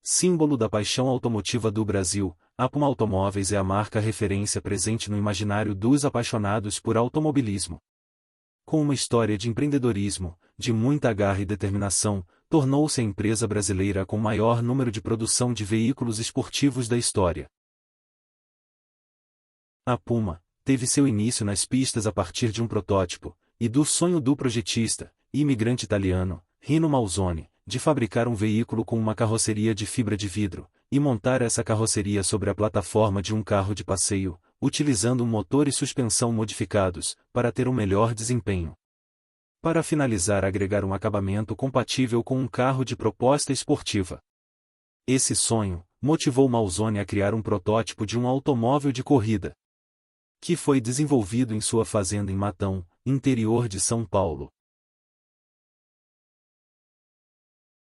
Símbolo da paixão automotiva do Brasil, a Puma Automóveis é a marca referência presente no imaginário dos apaixonados por automobilismo. Com uma história de empreendedorismo, de muita garra e determinação, tornou-se a empresa brasileira com maior número de produção de veículos esportivos da história. A Puma teve seu início nas pistas a partir de um protótipo, e do sonho do projetista, imigrante italiano, Rino Mausoni, de fabricar um veículo com uma carroceria de fibra de vidro, e montar essa carroceria sobre a plataforma de um carro de passeio, utilizando um motor e suspensão modificados, para ter um melhor desempenho. Para finalizar, agregar um acabamento compatível com um carro de proposta esportiva. Esse sonho motivou Mausoni a criar um protótipo de um automóvel de corrida, que foi desenvolvido em sua fazenda em Matão, interior de São Paulo.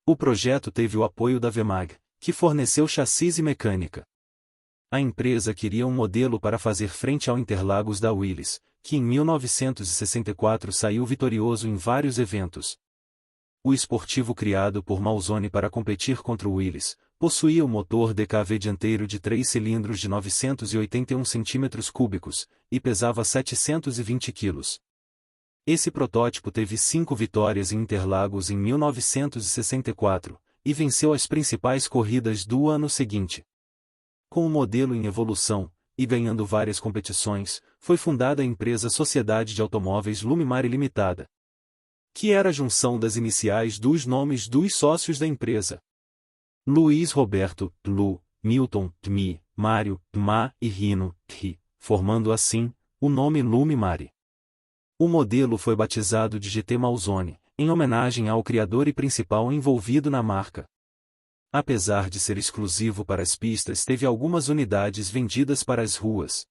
O projeto teve o apoio da Vemag, que forneceu chassis e mecânica. A empresa queria um modelo para fazer frente ao Interlagos da Willys, que em 1964 saiu vitorioso em vários eventos. O esportivo criado por Mausoni para competir contra o Willys, possuía o motor DKV dianteiro de 3 cilindros de 981 cm3 e pesava 720 kg. Esse protótipo teve 5 vitórias em Interlagos em 1964, e venceu as principais corridas do ano seguinte. Com o modelo em evolução, e ganhando várias competições, foi fundada a empresa Sociedade de Automóveis Lumimare Limitada, que era a junção das iniciais dos nomes dos sócios da empresa. Luiz Roberto, Lu, Milton, Mi, Mário, Ma e Rino, Ri, formando assim, o nome Lumimare. O modelo foi batizado de GT Mausoni, em homenagem ao criador e principal envolvido na marca. Apesar de ser exclusivo para as pistas, teve algumas unidades vendidas para as ruas.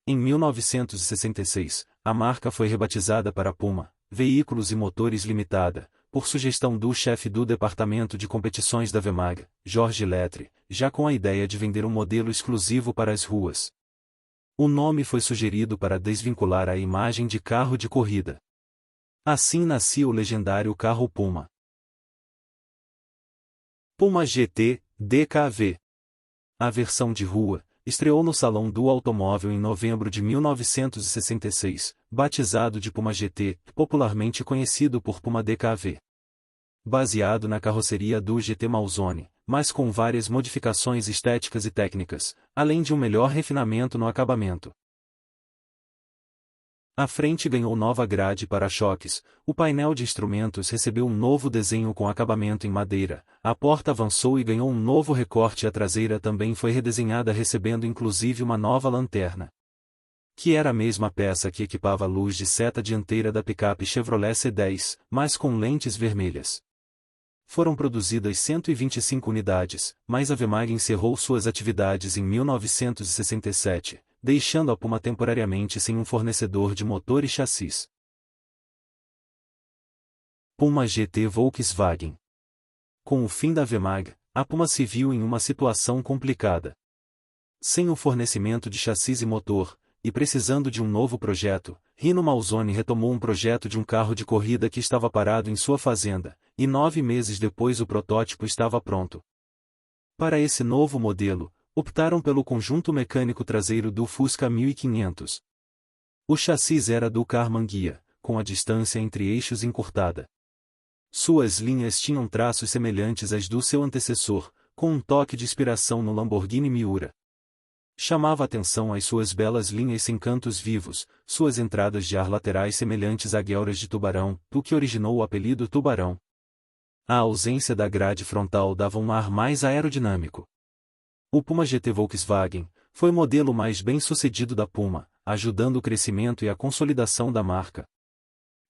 Em 1966, a marca foi rebatizada para Puma, Veículos e Motores Limitada, por sugestão do chefe do departamento de competições da Vemag, Jorge Lettre, já com a ideia de vender um modelo exclusivo para as ruas. O nome foi sugerido para desvincular a imagem de carro de corrida. Assim nascia o legendário carro Puma. Puma GT, DKV. A versão de rua estreou no Salão do Automóvel em novembro de 1966, batizado de Puma GT, popularmente conhecido por Puma DKV. Baseado na carroceria do GT Mausoni, mas com várias modificações estéticas e técnicas, além de um melhor refinamento no acabamento. A frente ganhou nova grade para-choques, o painel de instrumentos recebeu um novo desenho com acabamento em madeira, a porta avançou e ganhou um novo recorte e a traseira também foi redesenhada recebendo inclusive uma nova lanterna, que era a mesma peça que equipava a luz de seta dianteira da picape Chevrolet C10, mas com lentes vermelhas. Foram produzidas 125 unidades, mas a Vemag encerrou suas atividades em 1967. Deixando a Puma temporariamente sem um fornecedor de motor e chassis. Puma GT Volkswagen. Com o fim da Vemag, a Puma se viu em uma situação complicada. Sem o fornecimento de chassis e motor, e precisando de um novo projeto, Rino Mausoni retomou um projeto de um carro de corrida que estava parado em sua fazenda, e 9 meses depois o protótipo estava pronto. Para esse novo modelo, optaram pelo conjunto mecânico traseiro do Fusca 1500. O chassis era do Carmanguia, com a distância entre eixos encurtada. Suas linhas tinham traços semelhantes às do seu antecessor, com um toque de inspiração no Lamborghini Miura. Chamava atenção as suas belas linhas sem cantos vivos, suas entradas de ar laterais semelhantes a guelras de tubarão, o que originou o apelido Tubarão. A ausência da grade frontal dava um ar mais aerodinâmico. O Puma GT Volkswagen foi o modelo mais bem-sucedido da Puma, ajudando o crescimento e a consolidação da marca.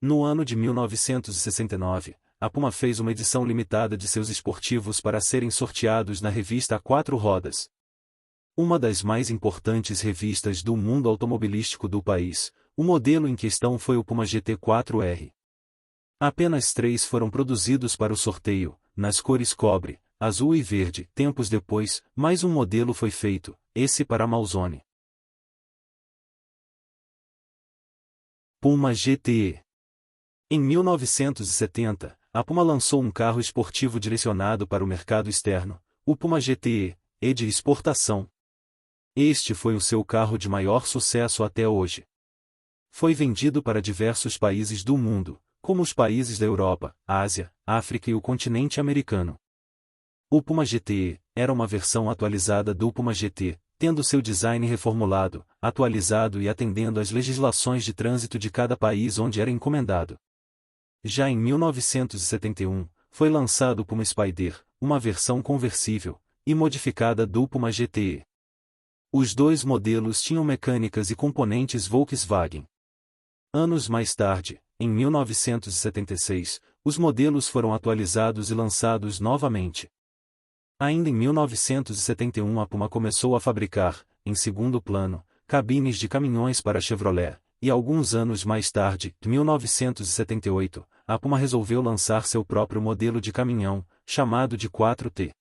No ano de 1969, a Puma fez uma edição limitada de seus esportivos para serem sorteados na revista A 4 Rodas, uma das mais importantes revistas do mundo automobilístico do país. O modelo em questão foi o Puma GT 4R. Apenas 3 foram produzidos para o sorteio, nas cores cobre, azul e verde. Tempos depois, mais um modelo foi feito, esse para Mausoni. Puma GTE. Em 1970, a Puma lançou um carro esportivo direcionado para o mercado externo, o Puma GTE, e de exportação. Este foi o seu carro de maior sucesso até hoje. Foi vendido para diversos países do mundo, como os países da Europa, Ásia, África e o continente americano. O Puma GTE era uma versão atualizada do Puma GT, tendo seu design reformulado, atualizado e atendendo às legislações de trânsito de cada país onde era encomendado. Já em 1971, foi lançado o Puma Spider, uma versão conversível e modificada do Puma GTE. Os dois modelos tinham mecânicas e componentes Volkswagen. Anos mais tarde, em 1976, os modelos foram atualizados e lançados novamente. Ainda em 1971 a Puma começou a fabricar, em segundo plano, cabines de caminhões para Chevrolet, e alguns anos mais tarde, em 1978, a Puma resolveu lançar seu próprio modelo de caminhão, chamado de 4T.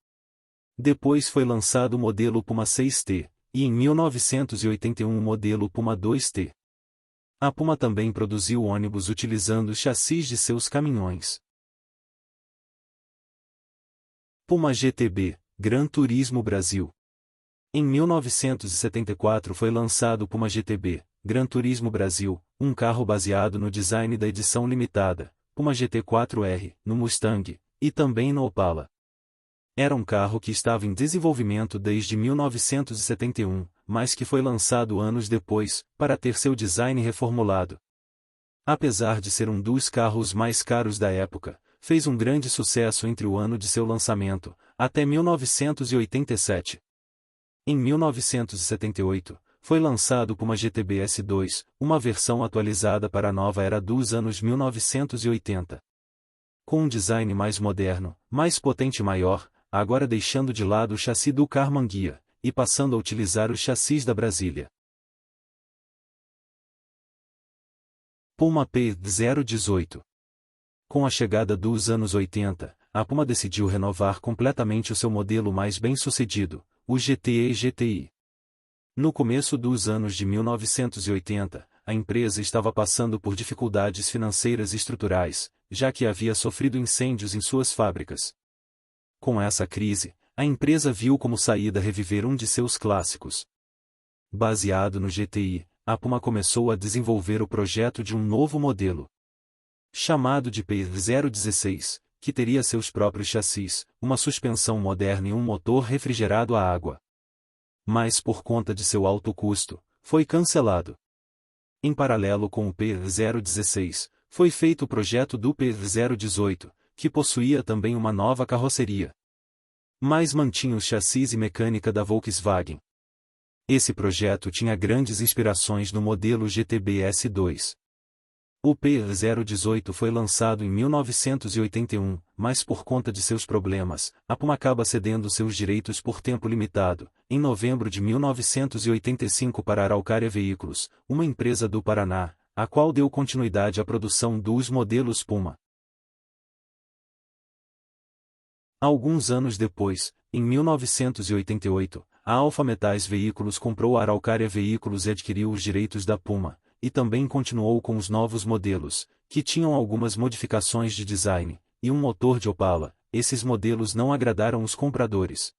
Depois foi lançado o modelo Puma 6T, e em 1981 o modelo Puma 2T. A Puma também produziu ônibus utilizando os chassis de seus caminhões. Puma GTB, Gran Turismo Brasil. Em 1974 foi lançado o Puma GTB, Gran Turismo Brasil, um carro baseado no design da edição limitada, Puma GT4R, no Mustang, e também no Opala. Era um carro que estava em desenvolvimento desde 1971, mas que foi lançado anos depois, para ter seu design reformulado. Apesar de ser um dos carros mais caros da época, fez um grande sucesso entre o ano de seu lançamento, até 1987. Em 1978, foi lançado o Puma GTB S2, uma versão atualizada para a nova era dos anos 1980. Com um design mais moderno, mais potente e maior, agora deixando de lado o chassi do Carmanguia, e passando a utilizar os chassis da Brasília. Puma P018. Com a chegada dos anos 80, a Puma decidiu renovar completamente o seu modelo mais bem-sucedido, o GTE e GTI. No começo dos anos de 1980, a empresa estava passando por dificuldades financeiras e estruturais, já que havia sofrido incêndios em suas fábricas. Com essa crise, a empresa viu como saída reviver um de seus clássicos. Baseado no GTI, a Puma começou a desenvolver o projeto de um novo modelo, chamado de P016, que teria seus próprios chassis, uma suspensão moderna e um motor refrigerado a água. Mas por conta de seu alto custo, foi cancelado. Em paralelo com o P016, foi feito o projeto do P018, que possuía também uma nova carroceria, mas mantinha os chassis e mecânica da Volkswagen. Esse projeto tinha grandes inspirações no modelo GTB S2. O P018 foi lançado em 1981, mas por conta de seus problemas, a Puma acaba cedendo seus direitos por tempo limitado, em novembro de 1985 para a Araucária Veículos, uma empresa do Paraná, a qual deu continuidade à produção dos modelos Puma. Alguns anos depois, em 1988, a Alfa Metais Veículos comprou a Araucária Veículos e adquiriu os direitos da Puma, e também continuou com os novos modelos, que tinham algumas modificações de design, e um motor de Opala. Esses modelos não agradaram os compradores.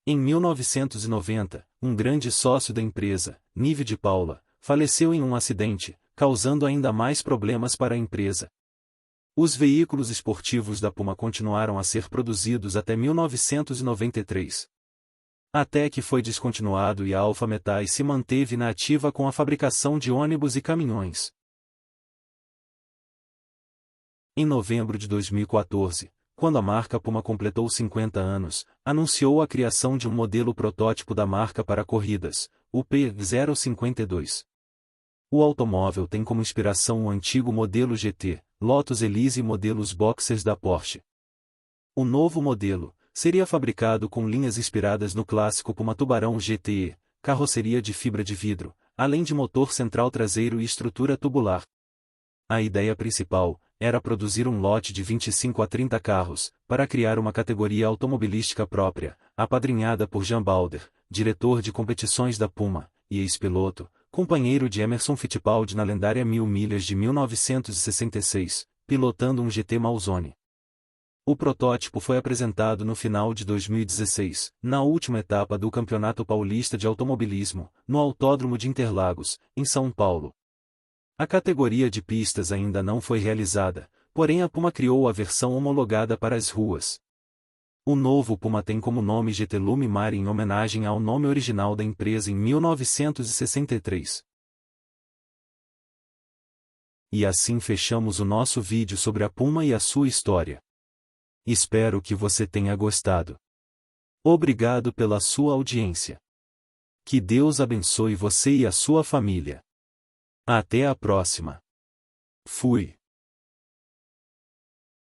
Em 1990, um grande sócio da empresa, Nive de Paula, faleceu em um acidente, causando ainda mais problemas para a empresa. Os veículos esportivos da Puma continuaram a ser produzidos até 1993. Até que foi descontinuado e a Alfa Metais se manteve na ativa com a fabricação de ônibus e caminhões. Em novembro de 2014, quando a marca Puma completou 50 anos, anunciou a criação de um modelo protótipo da marca para corridas, o P052. O automóvel tem como inspiração o antigo modelo GT, Lotus Elise e modelos boxers da Porsche. O novo modelo seria fabricado com linhas inspiradas no clássico Puma Tubarão GTE, carroceria de fibra de vidro, além de motor central traseiro e estrutura tubular. A ideia principal era produzir um lote de 25 a 30 carros, para criar uma categoria automobilística própria, apadrinhada por Jean Balder, diretor de competições da Puma, e ex-piloto, companheiro de Emerson Fittipaldi na lendária 1000 milhas de 1966, pilotando um GT Malzone. O protótipo foi apresentado no final de 2016, na última etapa do Campeonato Paulista de Automobilismo, no Autódromo de Interlagos, em São Paulo. A categoria de pistas ainda não foi realizada, porém a Puma criou a versão homologada para as ruas. O novo Puma tem como nome GT Lume Mare em homenagem ao nome original da empresa em 1963. E assim fechamos o nosso vídeo sobre a Puma e a sua história. Espero que você tenha gostado. Obrigado pela sua audiência. Que Deus abençoe você e a sua família. Até a próxima. Fui.